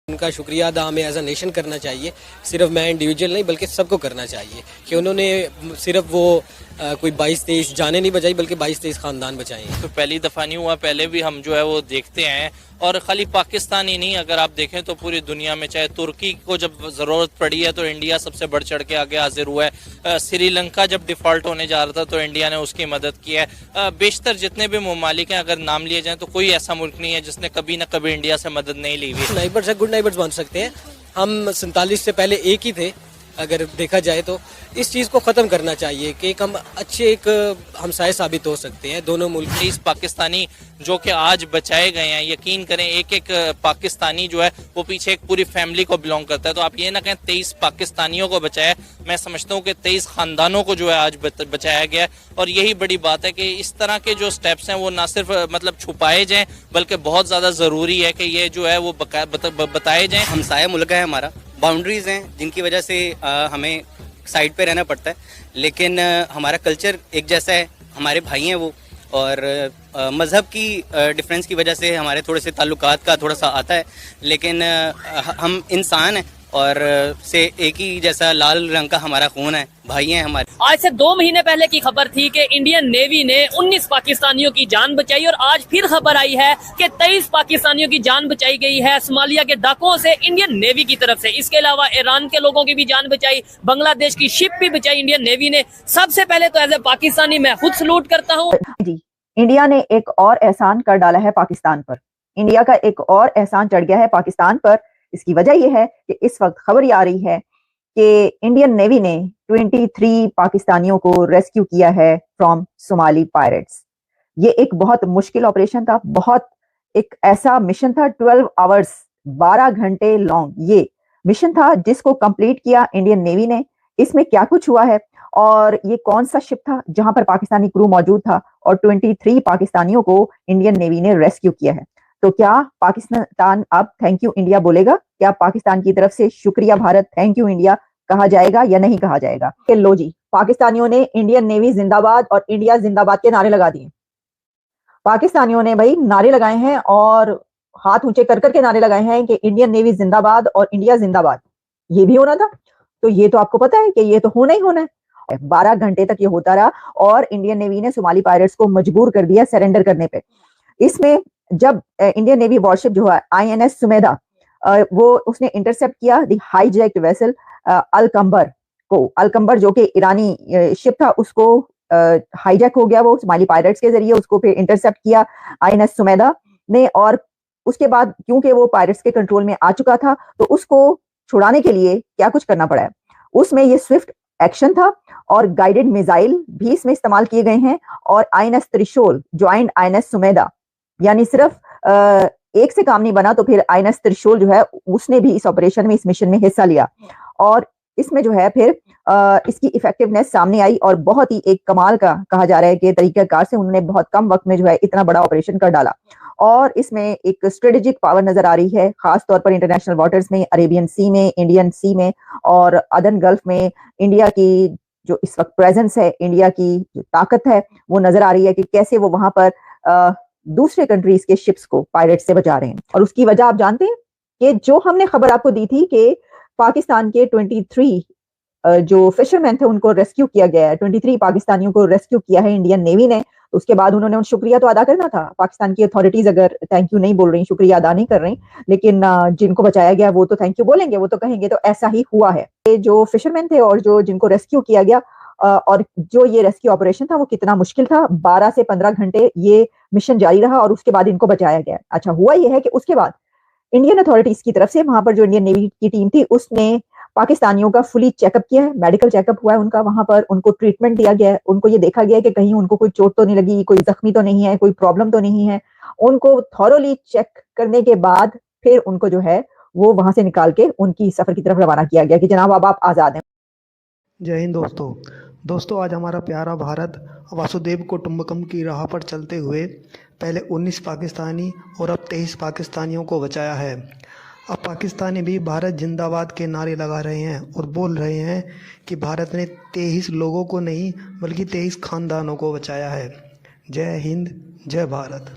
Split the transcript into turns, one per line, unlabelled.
उनका शुक्रिया अदा हमें एज अ नेशन करना चाहिए, सिर्फ मैं इंडिविजुअल नहीं बल्कि सबको करना चाहिए कि उन्होंने सिर्फ वो कोई 22-23 जाने नहीं बचाई बल्कि 22-23 ख़ानदान बचाए हैं।
तो पहली दफ़ा नहीं हुआ, पहले भी हम जो है वो देखते हैं। और खाली पाकिस्तान ही नहीं, अगर आप देखें तो पूरी दुनिया में, चाहे तुर्की को जब ज़रूरत पड़ी है तो इंडिया सबसे बढ़ चढ़ के आगे हाजिर हुआ है। श्रीलंका जब डिफ़ॉल्ट होने जा रहा था तो इंडिया ने उसकी मदद की है। बेशतर जितने भी ममालिक हैं, अगर नाम लिए जाएँ तो कोई ऐसा मुल्क नहीं है जिसने कभी ना कभी इंडिया से मदद नहीं ली हुई।
नाइबर्स है, गुड नाइबर्स बन सकते हैं। हम 47 से पहले एक ही थे, अगर देखा जाए तो इस चीज़ को ख़त्म करना चाहिए कि हम अच्छे एक हमसाये साबित हो सकते हैं दोनों मुल्क।
23 पाकिस्तानी जो कि आज बचाए गए हैं, यकीन करें एक एक पाकिस्तानी जो है वो पीछे एक पूरी फैमिली को बिलोंग करता है। तो आप ये ना कहें 23 पाकिस्तानियों को बचाया, मैं समझता हूँ कि 23 खानदानों को जो है आज बचाया गया है। और यही बड़ी बात है कि इस तरह के जो स्टेप्स हैं वो ना सिर्फ मतलब छुपाए जाएँ बल्कि बहुत ज़्यादा ज़रूरी है कि ये जो है वो बताए जाएँ।
हमसाया मुल्क है हमारा, बाउंड्रीज हैं जिनकी वजह से हमें साइड पे रहना पड़ता है, लेकिन हमारा कल्चर एक जैसा है, हमारे भाई हैं वो, और मज़हब की डिफरेंस की वजह से हमारे थोड़े से ताल्लुकात का थोड़ा सा आता है, लेकिन हम इंसान हैं और से एक ही जैसा लाल रंग का हमारा खून है, भाई हैं हमारे।
आज से 2 महीने पहले की खबर थी कि इंडियन नेवी ने 19 पाकिस्तानियों की जान बचाई और आज फिर खबर आई है कि 23 पाकिस्तानियों की जान बचाई गई है सोमालिया के डाकुओं से इंडियन नेवी की तरफ से। इसके अलावा ईरान के लोगों की भी जान बचाई, बांग्लादेश की शिप भी बचाई इंडियन नेवी ने। सबसे पहले तो एज ए पाकिस्तानी मैं खुद सलूट करता हूँ।
जी, इंडिया ने एक और एहसान कर डाला है पाकिस्तान पर। इंडिया का एक और एहसान चढ़ गया है पाकिस्तान पर। इसकी वजह यह है कि इस वक्त खबर ये आ रही है कि इंडियन नेवी ने 23 पाकिस्तानियों को रेस्क्यू किया है फ्रॉम सोमाली पायरेट्स। ये एक बहुत मुश्किल ऑपरेशन था, बहुत एक ऐसा मिशन था, 12 आवर्स 12 घंटे लॉन्ग ये मिशन था जिसको कंप्लीट किया इंडियन नेवी ने। इसमें क्या कुछ हुआ है और ये कौन सा शिप था जहां पर पाकिस्तानी क्रू मौजूद था और 23 पाकिस्तानियों को इंडियन नेवी ने रेस्क्यू किया है। तो क्या पाकिस्तान अब थैंक यू इंडिया बोलेगा? क्या पाकिस्तान की तरफ से शुक्रिया भारत, थैंक यू इंडिया कहा जाएगा या नहीं कहा जाएगा? लो जी, पाकिस्तानियों ने इंडियन नेवी जिंदाबाद और इंडिया जिंदाबाद के नारे लगा दिए। पाकिस्तानियों ने भाई नारे लगाए हैं और हाथ ऊंचे कर करके नारे लगाए हैं कि इंडियन नेवी जिंदाबाद और इंडिया जिंदाबाद। ये भी होना था, तो ये तो आपको पता है कि ये तो होना ही होना है। 12 घंटे तक ये होता रहा और इंडियन नेवी ने सोमाली पायरेट्स को मजबूर कर दिया सरेंडर करने पे। इसमें जब इंडियन नेवी वॉरशिप जो है INS सुमेधा, वो उसने इंटरसेप्ट किया द हाईजैक्ड वेसल अलकंबर को। अलकंबर जो कि ईरानी शिप था, उसको हाईजैक हो गया वो सोमाली पायरेट्स के जरिए। उसको फिर इंटरसेप्ट किया INS सुमेधा ने और उसके बाद क्योंकि वो पायरेट्स के कंट्रोल में आ चुका था तो उसको छुड़ाने के लिए क्या कुछ करना पड़ा है। उसमें ये स्विफ्ट एक्शन था और गाइडेड मिसाइल भी इसमें इस्तेमाल किए गए हैं और INS त्रिशूल ज्वाइंट INS सुमेधा, यानी सिर्फ एक से काम नहीं बना तो फिर INS त्रिशूल जो है उसने भी इस ऑपरेशन में, इस मिशन में हिस्सा लिया और इसमें जो है फिर इसकी इफेक्टिवनेस सामने आई और बहुत ही एक कमाल का कहा जा रहा है कि तरीकाकार से उन्होंने बहुत कम वक्त में जो है इतना बड़ा ऑपरेशन कर डाला। और इसमें एक स्ट्रेटेजिक पावर नजर आ रही है, खास तौर पर इंटरनेशनल वाटर्स में, अरेबियन सी में, इंडियन सी में और अदन गल्फ में इंडिया की जो इस वक्त प्रेजेंस है, इंडिया की जो ताकत है वो नजर आ रही है कि कैसे वो वहां पर दूसरे कंट्रीज के शिप्स को पायरेट से बचा रहे हैं। और उसकी वजह आप जानते हैं कि जो हमने खबर आपको दी थी कि पाकिस्तान के 23 जो फिशरमैन थे उनको रेस्क्यू किया गया है, 23 पाकिस्तानियों को रेस्क्यू किया है इंडियन नेवी ने। उसके बाद उन्होंने उन शुक्रिया तो अदा करना था। पाकिस्तान की अथॉरिटीज अगर थैंक यू नहीं बोल रही, शुक्रिया अदा नहीं कर रही, लेकिन जिनको बचाया गया वो तो थैंक यू बोलेंगे, वो तो कहेंगे। तो ऐसा ही हुआ है। ये जो फिशरमैन थे और जो जिनको रेस्क्यू किया गया और जो ये रेस्क्यू ऑपरेशन था वो कितना मुश्किल था, 12 से 15 घंटे ये मिशन जारी रहा और उसके बाद इनको बचाया गया। अच्छा, हुआ ये है कि उसके बाद इंडियन अथॉरिटीज की तरफ से वहां पर जो इंडियन नेवी की टीम थी उसने पाकिस्तानियों का फुली चेकअप किया है, मेडिकल चेकअप हुआ है उनका, वहां पर उनको ट्रीटमेंट दिया गया है, उनको ये देखा गया है कि कहीं उनको कोई चोट तो नहीं लगी, कोई जख्मी तो नहीं है, कोई प्रॉब्लम तो नहीं है। उनको थॉरोली चेक करने के बाद फिर उनको जो है वो वहां से निकाल के उनकी सफर की तरफ रवाना किया गया कि जनाब अब आप आजाद हैं।
जय हिंद दोस्तों, आज हमारा प्यारा भारत वासुदेव कुटुंबकम की राह पर चलते हुए पहले 19 पाकिस्तानी और अब 23 पाकिस्तानियों को बचाया है। अब पाकिस्तानी भी भारत जिंदाबाद के नारे लगा रहे हैं और बोल रहे हैं कि भारत ने 23 लोगों को नहीं बल्कि 23 खानदानों को बचाया है। जय हिंद, जय भारत।